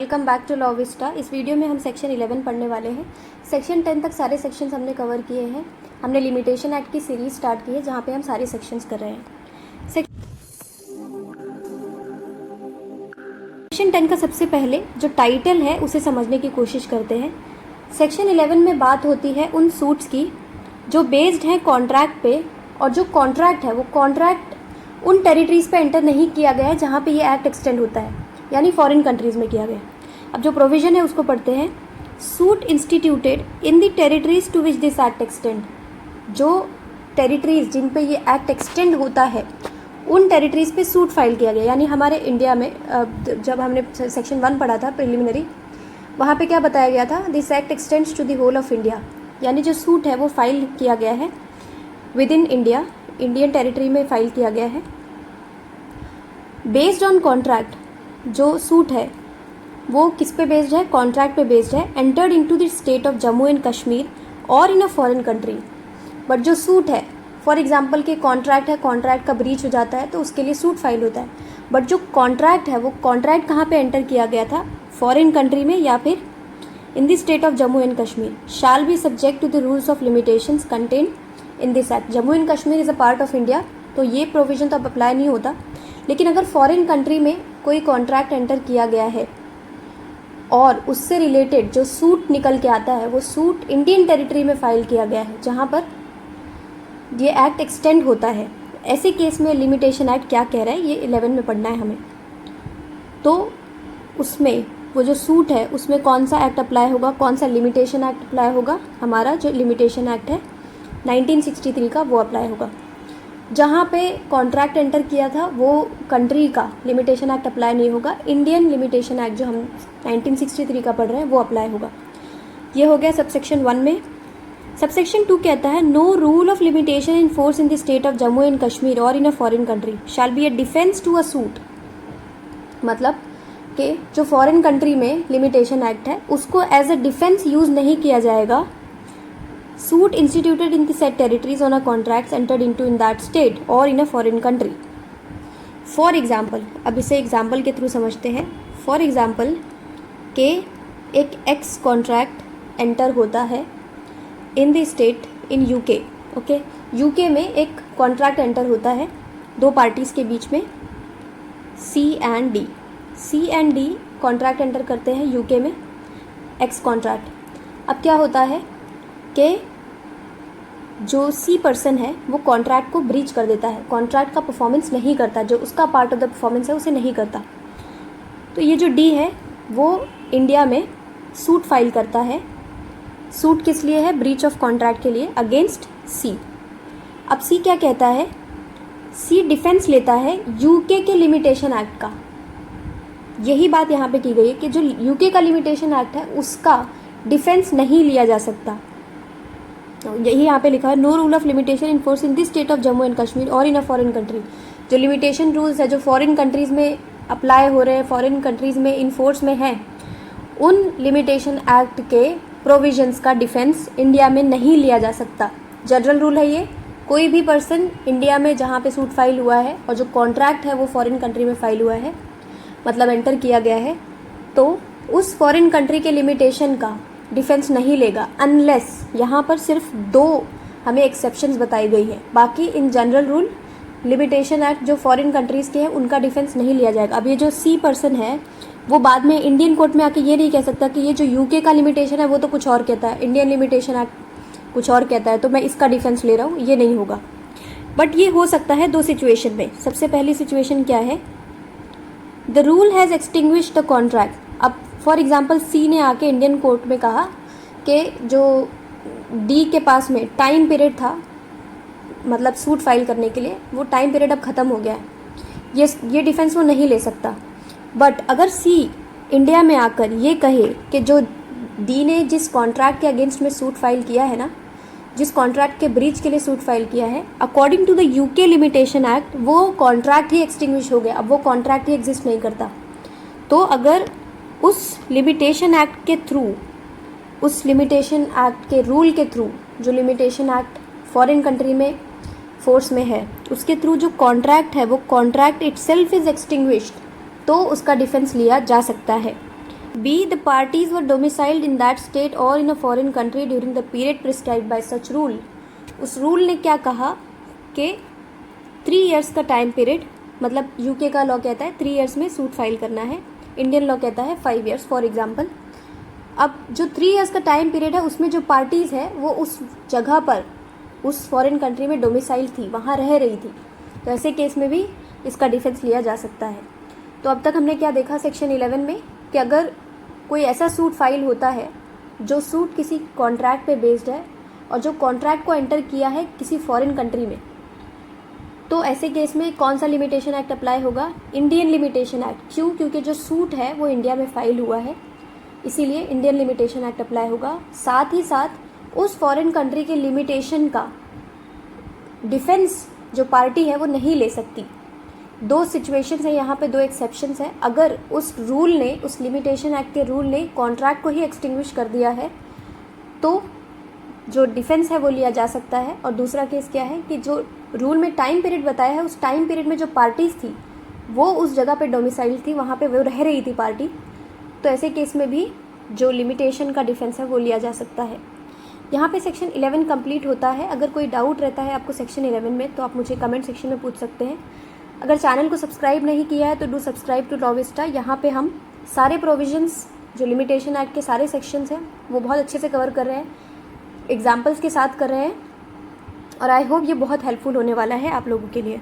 Welcome back to Law Vista. इस video में हम सेक्शन 11 पढ़ने वाले हैं। सेक्शन 10 तक सारे सेक्शंस हमने कवर किए हैं। हमने लिमिटेशन एक्ट की सीरीज स्टार्ट की है जहाँ पे हम सारे सेक्शंस कर रहे हैं। सेक्शन 10 का सबसे पहले जो टाइटल है उसे समझने की कोशिश करते हैं। सेक्शन 11 में बात होती है उन सूट्स की जो बेस्ड हैं कॉन्ट्रैक्ट पे, और जो कॉन्ट्रैक्ट है वो कॉन्ट्रैक्ट उन टेरिटरीज़ पे एंटर नहीं किया गया है जहाँ पे ये एक्ट एक्सटेंड होता है, यानी फॉरेन कंट्रीज़ में किया गया। अब जो प्रोविज़न है उसको पढ़ते हैं। Suit instituted in the territories to which this act extend, जो टेरिटरीज जिन पे ये एक्ट एक्सटेंड होता है उन टेरिटरीज पे सूट फाइल किया गया। यानी हमारे इंडिया में जब हमने सेक्शन 1 पढ़ा था प्रिलिमिनरी, वहाँ पे क्या बताया गया था, this act extends to the whole of India. यानी जो सूट है वो फाइल किया गया है within India, Indian territory में फाइल किया गया है। बेस्ड ऑन कॉन्ट्रैक्ट, जो सूट है वो किस पे बेस्ड है, कॉन्ट्रैक्ट पे बेस्ड है। Entered into the state of Jammu and Kashmir और in a foreign country. But जो सूट है, फॉर एग्जांपल के कॉन्ट्रैक्ट है, कॉन्ट्रैक्ट का ब्रीच हो जाता है तो उसके लिए सूट फाइल होता है। बट जो कॉन्ट्रैक्ट है वो कॉन्ट्रैक्ट कहाँ पे एंटर किया गया था, फॉरेन कंट्री में या फिर in the state of Jammu and Kashmir, shall be subject to the rules of limitations contain in this act. Jammu and Kashmir is a part of India, तो ये प्रोविजन तो अब अप्लाई नहीं होता। लेकिन अगर फॉरेन कंट्री में कोई कॉन्ट्रैक्ट एंटर किया गया है और उससे रिलेटेड जो सूट निकल के आता है वो सूट इंडियन टेरिटरी में फाइल किया गया है जहाँ पर ये एक्ट एक्सटेंड होता है, ऐसे केस में लिमिटेशन एक्ट क्या कह रहा है ये 11 में पढ़ना है हमें। तो उसमें वो जो सूट है उसमें कौन सा एक्ट अप्लाई होगा, कौन सा लिमिटेशन एक्ट अप्लाई होगा, हमारा जो लिमिटेशन एक्ट है 1963 का वो अप्लाई होगा। जहाँ पे कॉन्ट्रैक्ट एंटर किया था वो कंट्री का लिमिटेशन एक्ट अप्लाई नहीं होगा, इंडियन लिमिटेशन एक्ट जो हम 1963 का पढ़ रहे हैं वो अप्लाई होगा। ये हो गया सबसेक्शन 1 में। सबसेक्शन 2 कहता है no rule of limitation in force in the state of Jammu and Kashmir और in a foreign country shall be a defence to a suit. मतलब कि जो फॉरेन कंट्री में लिमिटेशन एक्ट है उसको एज अ डिफेंस यूज़ नहीं किया जाएगा। Suit instituted in the said territories on a contracts entered into in that state or in a foreign country. For example, अब इसे एग्जाम्पल के थ्रू समझते हैं। फॉर एग्जाम्पल के एक एक्स कॉन्ट्रैक्ट एंटर होता है इन the state in UK. Okay, UK में एक कॉन्ट्रैक्ट एंटर होता है दो पार्टीज़ के बीच में, C and D. C and D contract enter करते हैं यूके में, एक्स कॉन्ट्रैक्ट। अब क्या होता है कि जो सी पर्सन है वो कॉन्ट्रैक्ट को ब्रीच कर देता है, कॉन्ट्रैक्ट का परफॉर्मेंस नहीं करता, जो उसका पार्ट ऑफ द परफॉर्मेंस है उसे नहीं करता। तो ये जो डी है वो इंडिया में सूट फाइल करता है। सूट किस लिए है, ब्रीच ऑफ कॉन्ट्रैक्ट के लिए अगेंस्ट सी। अब सी क्या कहता है, सी डिफेंस लेता है यूके के लिमिटेशन एक्ट का। यही बात यहाँ पे की गई है कि जो यूके का लिमिटेशन एक्ट है उसका डिफेंस नहीं लिया जा सकता। तो यही यहाँ पे लिखा है no rule of limitation in force in this state of Jammu and Kashmir और इन अ फॉरेन कंट्री। जो लिमिटेशन रूल्स है जो फॉरेन कंट्रीज़ में अप्लाई हो रहे हैं, फॉरेन कंट्रीज़ में इन फोर्स में हैं, उन लिमिटेशन एक्ट के प्रोविजंस का डिफेंस इंडिया में नहीं लिया जा सकता। जनरल रूल है ये। कोई भी पर्सन इंडिया में जहाँ पे सूट फाइल हुआ है और जो कॉन्ट्रैक्ट है वो फॉरेन कंट्री में फाइल हुआ है, मतलब एंटर किया गया है, तो उस फॉरेन कंट्री के लिमिटेशन का डिफेंस नहीं लेगा अनलेस, यहाँ पर सिर्फ 2 हमें एक्सेप्शंस बताई गई है। बाकी in general rule limitation act जो फॉरेन कंट्रीज़ के हैं उनका डिफेंस नहीं लिया जाएगा। अब ये जो सी पर्सन है वो बाद में इंडियन कोर्ट में आके ये नहीं कह सकता कि ये जो यूके का लिमिटेशन है वो तो कुछ और कहता है, इंडियन लिमिटेशन एक्ट कुछ और कहता है तो मैं इसका डिफेंस ले रहा हूँ, ये नहीं होगा। बट ये हो सकता है 2 सिचुएशन में। सबसे पहली सिचुएशन क्या है, the rule has extinguished the contract. अब फॉर एग्जाम्पल सी ने आके इंडियन कोर्ट में कहा कि जो डी के पास में टाइम पीरियड था, मतलब सूट फाइल करने के लिए, वो टाइम पीरियड अब ख़त्म हो गया है, ये डिफेंस वो नहीं ले सकता। बट अगर सी इंडिया में आकर ये कहे कि जो डी ने जिस कॉन्ट्रैक्ट के अगेंस्ट में सूट फाइल किया है ना, जिस कॉन्ट्रैक्ट के ब्रीच के लिए सूट फाइल किया है, according to the UK limitation act वो कॉन्ट्रैक्ट ही एक्सटिंग्विश हो गया, अब वो कॉन्ट्रैक्ट ही एग्जिस्ट नहीं करता। तो अगर उस लिमिटेशन एक्ट के थ्रू, उस लिमिटेशन एक्ट के रूल के थ्रू, जो लिमिटेशन एक्ट फॉरेन कंट्री में फोर्स में है उसके थ्रू जो कॉन्ट्रैक्ट है वो कॉन्ट्रैक्ट इटसेल्फ इज एक्सटिंग्विश्ड, तो उसका डिफेंस लिया जा सकता है। Be the parties were domiciled in that state और in a foreign country during the period prescribed by such rule. उस रूल ने क्या कहा कि 3 इयर्स का टाइम पीरियड, मतलब यूके का लॉ कहता है 3 इयर्स में सूट फाइल करना है, इंडियन लॉ कहता है 5 इयर्स फॉर एग्जांपल। अब जो 3 इयर्स का टाइम पीरियड है उसमें जो पार्टीज़ है वो उस जगह पर, उस फॉरेन कंट्री में डोमिसाइल थी, वहाँ रह रही थी, तो ऐसे केस में भी इसका डिफेंस लिया जा सकता है। तो अब तक हमने क्या देखा सेक्शन 11 में कि अगर कोई ऐसा सूट फाइल होता है जो सूट किसी कॉन्ट्रैक्ट पे बेस्ड है और जो कॉन्ट्रैक्ट को एंटर किया है किसी फॉरेन कंट्री में, तो ऐसे केस में कौन सा लिमिटेशन एक्ट अप्लाई होगा? Indian limitation act. क्यों? क्योंकि जो सूट है वो इंडिया में फाइल हुआ है, इसीलिए इंडियन लिमिटेशन एक्ट अप्लाई होगा। साथ ही साथ उस फॉरेन कंट्री के लिमिटेशन का डिफेंस जो पार्टी है वो नहीं ले सकती। 2 सिचुएशंस हैं यहाँ पे, 2 एक्सेप्शंस हैं। अगर उस रूल ने, उस लिमिटेशन एक्ट के रूल ने कॉन्ट्रैक्ट को ही एक्सटिंग्विश कर दिया है तो जो डिफेंस है वो लिया जा सकता है। और दूसरा केस क्या है कि जो रूल में टाइम पीरियड बताया है, उस टाइम पीरियड में जो पार्टीज़ थी वो उस जगह पे डोमिसाइल थी, वहाँ पे वो रह रही थी पार्टी, तो ऐसे केस में भी जो लिमिटेशन का डिफेंस है वो लिया जा सकता है। यहाँ पे सेक्शन 11 कंप्लीट होता है। अगर कोई डाउट रहता है आपको सेक्शन 11 में तो आप मुझे कमेंट सेक्शन में पूछ सकते हैं। अगर चैनल को सब्सक्राइब नहीं किया है तो do subscribe to Law Vista. यहाँ पे हम सारे प्रोविजंस जो लिमिटेशन एक्ट के सारे सेक्शंस हैं वो बहुत अच्छे से कवर कर रहे हैं, एग्जाम्पल्स के साथ कर रहे हैं, और आई होप ये बहुत हेल्पफुल होने वाला है आप लोगों के लिए।